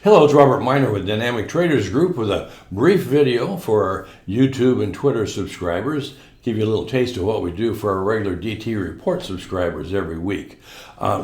Hello, it's Robert Miner with Dynamic Traders Group with a brief video for our YouTube and Twitter subscribers. Give you a little taste of what we do for our regular DT Report subscribers every week.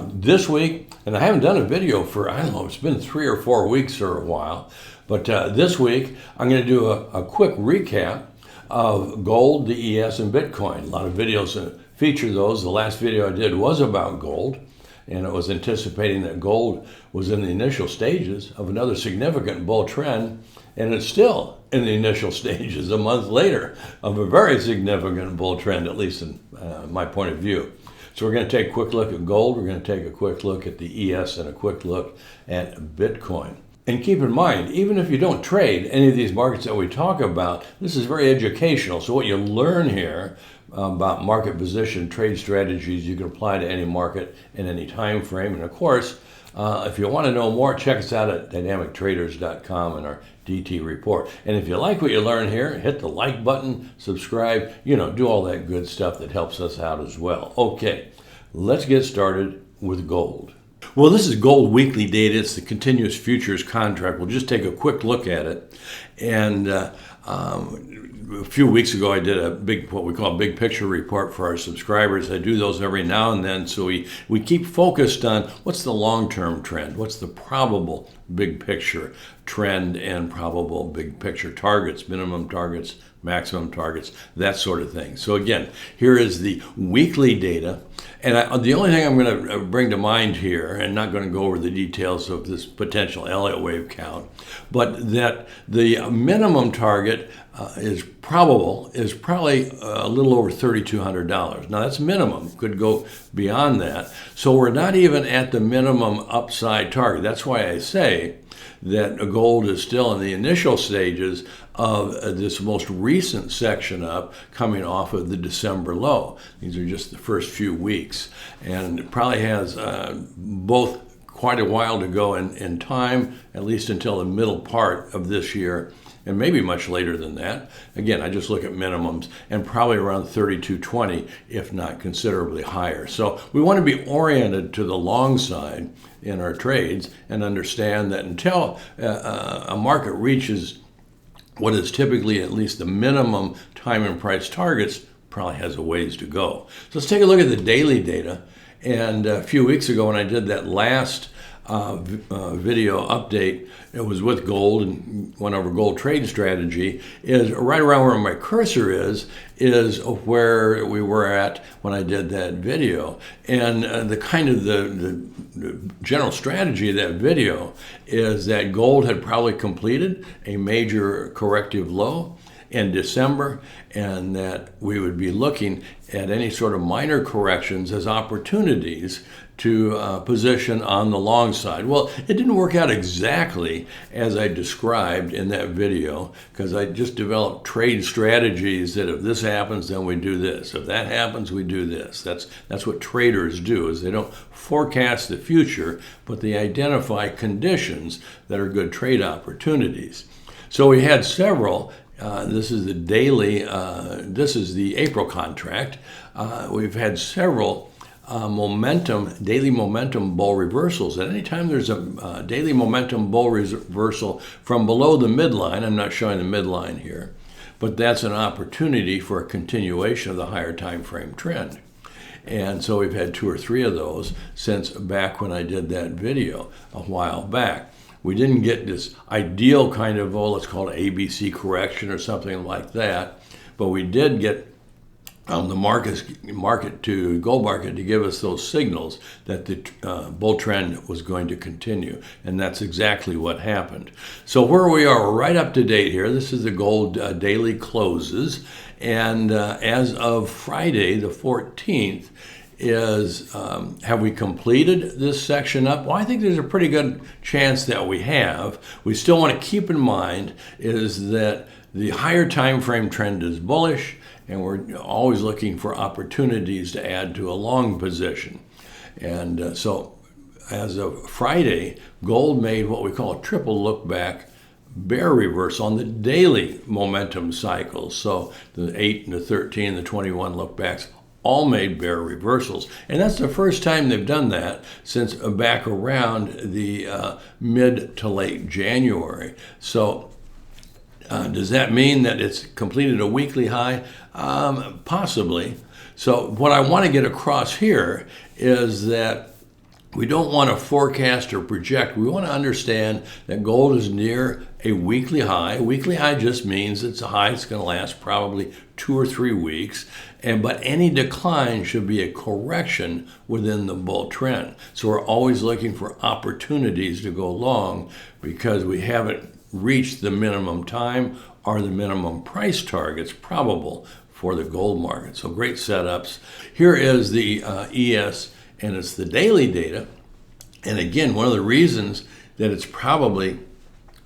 This week, and I haven't done a video for, I don't know, it's been 3 or 4 weeks or a while, but this week I'm going to do a quick recap of gold, DES, and Bitcoin. A lot of videos feature those. The last video I did was about gold, and it was anticipating that gold was in the initial stages of another significant bull trend, and it's still in the initial stages a month later of a very significant bull trend, at least in my point of view. So we're going to take a quick look at gold, we're going to take a quick look at the ES, and a quick look at Bitcoin. And keep in mind, even if you don't trade any of these markets that we talk about, this is very educational. So what you learn here about market position, trade strategies, you can apply to any market in any time frame. And of course, if you want to know more, check us out at dynamictraders.com and our DT report. And if you like what you learn here, hit the like button, subscribe, do all that good stuff that helps us out as well. Okay, let's get started with gold. Well, this is gold weekly data. It's the continuous futures contract. We'll just take a quick look at it. And a few weeks ago, I did what we call a big picture report for our subscribers. I do those every now and then. So we keep focused on what's the long-term trend, what's the probable big picture trend and probable big picture targets, minimum targets, maximum targets, that sort of thing. So again, here is the weekly data. And the only thing I'm going to bring to mind here, and not going to go over the details of this potential Elliott Wave count, but that the minimum target is probably a little over $3,200. Now that's minimum, could go beyond that. So we're not even at the minimum upside target. That's why I say that gold is still in the initial stages of this most recent section up, coming off of the December low. These are just the first few weeks, and it probably has both quite a while to go in time, at least until the middle part of this year, and maybe much later than that. Again, I just look at minimums, and probably around 3220, if not considerably higher. So we want to be oriented to the long side in our trades and understand that until a market reaches what is typically at least the minimum time and price targets, probably has a ways to go. So let's take a look at the daily data. And a few weeks ago when I did that last video update, it was with gold and went over gold trade strategy, is right around where my cursor is where we were at when I did that video. And the general strategy of that video is that gold had probably completed a major corrective low in December, and that we would be looking at any sort of minor corrections as opportunities to position on the long side. Well, it didn't work out exactly as I described in that video, because I just developed trade strategies that if this happens, then we do this. If that happens, we do this. That's what traders do, is they don't forecast the future, but they identify conditions that are good trade opportunities. So we had several. This is the daily, this is the April contract. We've had several daily momentum bull reversals. At any time there's a daily momentum bull reversal from below the midline, I'm not showing the midline here, but that's an opportunity for a continuation of the higher time frame trend. And so we've had 2 or 3 of those since back when I did that video a while back. We didn't get this ideal kind of, let's call it ABC correction or something like that, but we did get the gold market to give us those signals that the bull trend was going to continue, and that's exactly what happened. So where we are right up to date here, this is the gold daily closes, and as of Friday the 14th, have we completed this section up? Well, I think there's a pretty good chance that we have. We still want to keep in mind is that the higher time frame trend is bullish, and we're always looking for opportunities to add to a long position. And so as of Friday, gold made what we call a triple look back bear reversal on the daily momentum cycles. So the 8 and the 13 and the 21 look backs all made bear reversals. And that's the first time they've done that since back around the mid to late January. So does that mean that it's completed a weekly high? Possibly. So what I want to get across here is that we don't want to forecast or project. We want to understand that gold is near a weekly high. A weekly high just means it's a high that's going to last probably 2 or 3 weeks. But any decline should be a correction within the bull trend. So we're always looking for opportunities to go long because we haven't reached the minimum time or the minimum price targets probable for the gold market. So great setups. Here is the ES, and it's the daily data. And again, one of the reasons that it's probably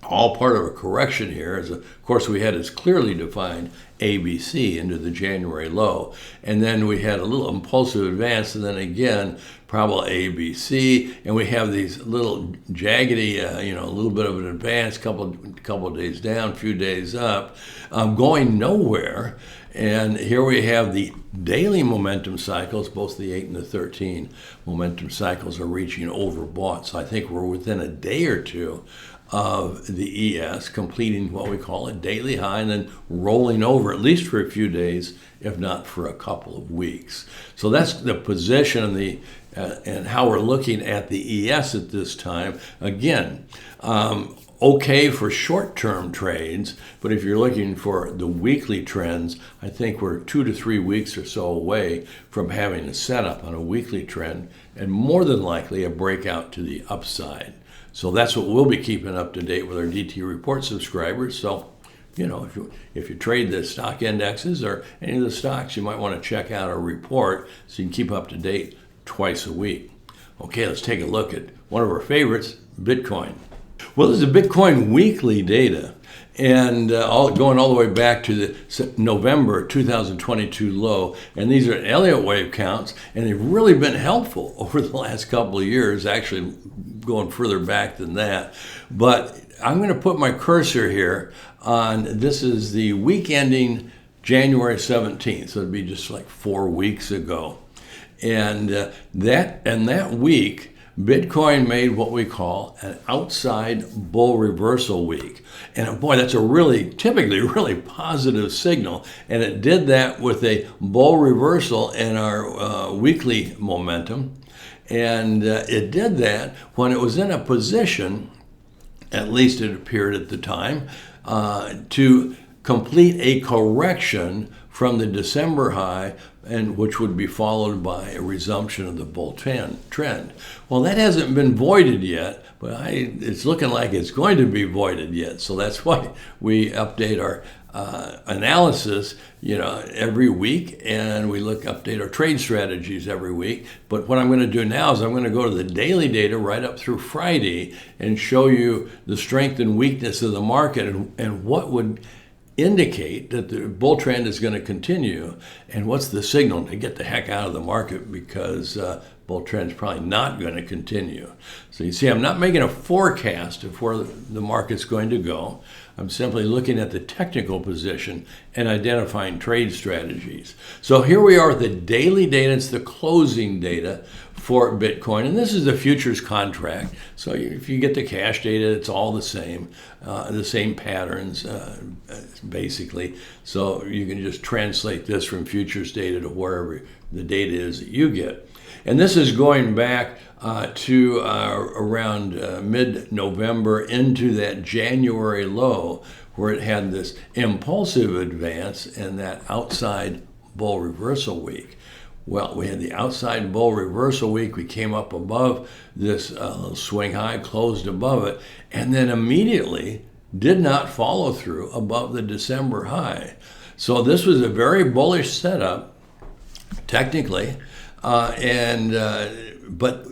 all part of a correction here is, of course, we had this clearly defined ABC into the January low. And then we had a little impulsive advance, and then again, probably ABC. And we have these little jaggedy, a little bit of an advance, couple of days down, few days up, going nowhere. And here we have the daily momentum cycles, both the 8 and the 13 momentum cycles are reaching overbought. So I think we're within a day or two of the ES completing what we call a daily high and then rolling over at least for a few days, if not for a couple of weeks. So that's the position and how we're looking at the ES at this time. Again, okay for short-term trades, but if you're looking for the weekly trends, I think we're 2 to 3 weeks or so away from having a setup on a weekly trend and more than likely a breakout to the upside. So that's what we'll be keeping up to date with our DT Report subscribers. So, if you trade the stock indexes or any of the stocks, you might want to check out our report so you can keep up to date twice a week. Okay, let's take a look at one of our favorites, Bitcoin. Well, this is the Bitcoin weekly data, and going all the way back to the November 2022 low. And these are Elliott Wave counts, and they've really been helpful over the last couple of years, actually going further back than that. But I'm going to put my cursor here on, this is the week ending January 17th, so it'd be just like 4 weeks ago. And that week, Bitcoin made what we call an outside bull reversal week. And boy, that's typically really positive signal. And it did that with a bull reversal in our weekly momentum. And it did that when it was in a position, at least it appeared at the time, to complete a correction from the December high, and which would be followed by a resumption of the bull trend. Well, that hasn't been voided yet, but it's looking like it's going to be voided yet. So that's why we update our analysis, every week, and we update our trade strategies every week. But what I'm going to do now is I'm going to go to the daily data right up through Friday and show you the strength and weakness of the market and what would indicate that the bull trend is going to continue, and what's the signal to get the heck out of the market because bull trend is probably not going to continue. So you see, I'm not making a forecast of where the market's going to go. I'm simply looking at the technical position and identifying trade strategies. So here we are with the daily data. It's the closing data for Bitcoin, and this is the futures contract. So if you get the cash data, it's all the same patterns, basically. So you can just translate this from futures data to wherever the data is that you get. And this is going back to around mid-November into that January low, where it had this impulsive advance in that outside bull reversal week. Well, we had the outside bull reversal week. We came up above this swing high, closed above it, and then immediately did not follow through above the December high. So this was a very bullish setup, technically, but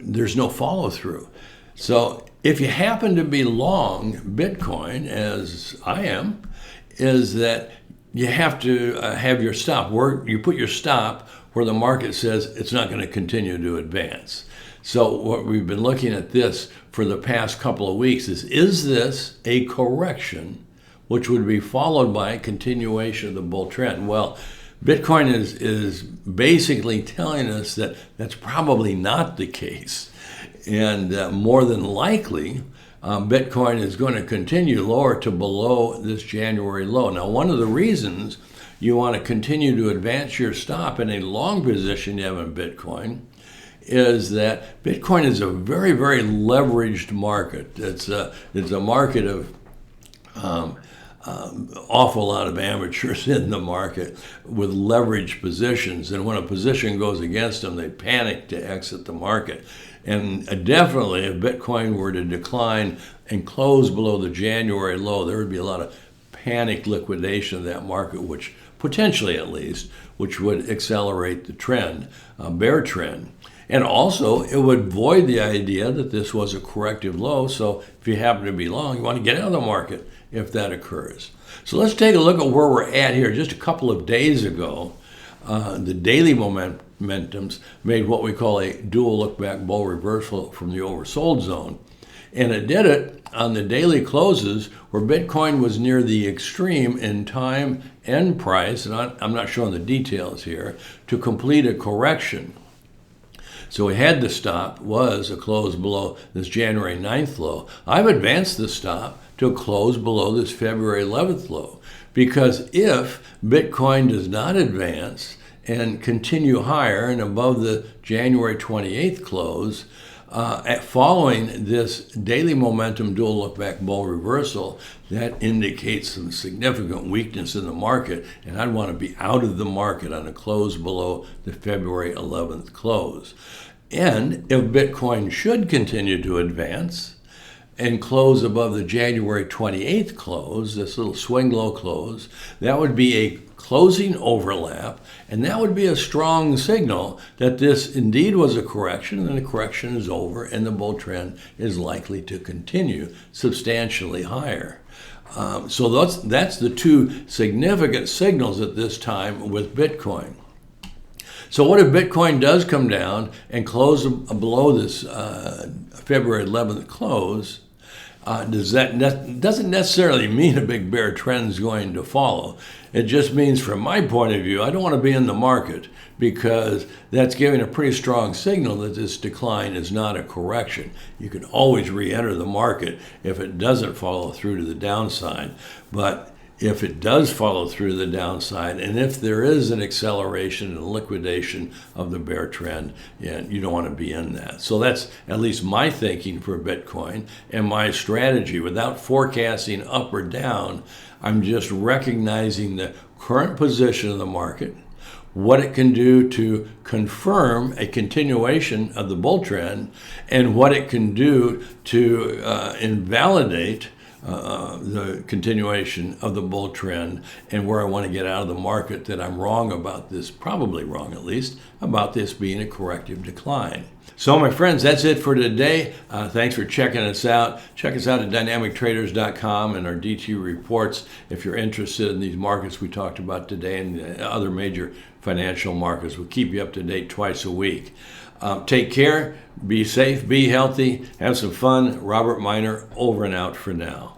there's no follow through. So if you happen to be long Bitcoin, as I am, is that you have to have your stop. You put your stop where the market says it's not going to continue to advance. So what we've been looking at this for the past couple of weeks is this a correction, which would be followed by a continuation of the bull trend? Well, Bitcoin is basically telling us that that's probably not the case. And more than likely, Bitcoin is going to continue lower to below this January low. Now, one of the reasons you want to continue to advance your stop in a long position you have in Bitcoin is that Bitcoin is a very, very leveraged market. It's a market of awful lot of amateurs in the market with leveraged positions. And when a position goes against them, they panic to exit the market. And definitely, if Bitcoin were to decline and close below the January low, there would be a lot of panic liquidation of that market, which potentially at least, which would accelerate the trend, bear trend. And also, it would void the idea that this was a corrective low. So if you happen to be long, you want to get out of the market if that occurs. So let's take a look at where we're at here. Just a couple of days ago, the daily momentums made what we call a dual look-back bull reversal from the oversold zone. And it did it on the daily closes where Bitcoin was near the extreme in time and price, and I'm not showing the details here, to complete a correction. So we had the stop, was a close below this January 9th low. I've advanced the stop to a close below this February 11th low, because if Bitcoin does not advance and continue higher and above the January 28th close, following this daily momentum dual look-back bull reversal, that indicates some significant weakness in the market, and I'd want to be out of the market on a close below the February 11th close. And if Bitcoin should continue to advance and close above the January 28th close, this little swing low close, that would be a closing overlap, and that would be a strong signal that this indeed was a correction, and the correction is over, and the bull trend is likely to continue substantially higher. So that's the two significant signals at this time with Bitcoin. So what if Bitcoin does come down and close below this February 11th close? Doesn't necessarily mean a big bear trend is going to follow. It just means, from my point of view, I don't want to be in the market, because that's giving a pretty strong signal that this decline is not a correction. You can always re-enter the market if it doesn't follow through to the downside. But if it does follow through to the downside, and if there is an acceleration and liquidation of the bear trend, you don't want to be in that. So that's at least my thinking for Bitcoin and my strategy. Without forecasting up or down, I'm just recognizing the current position of the market, what it can do to confirm a continuation of the bull trend, and what it can do to invalidate the continuation of the bull trend, and where I want to get out of the market, that I'm wrong about this, probably wrong at least, about this being a corrective decline. So my friends, that's it for today. Thanks for checking us out. Check us out at dynamictraders.com and our DT reports if you're interested in these markets we talked about today and the other major financial markets. We'll keep you up to date twice a week. Take care, be safe, be healthy, have some fun. Robert Miner, over and out for now.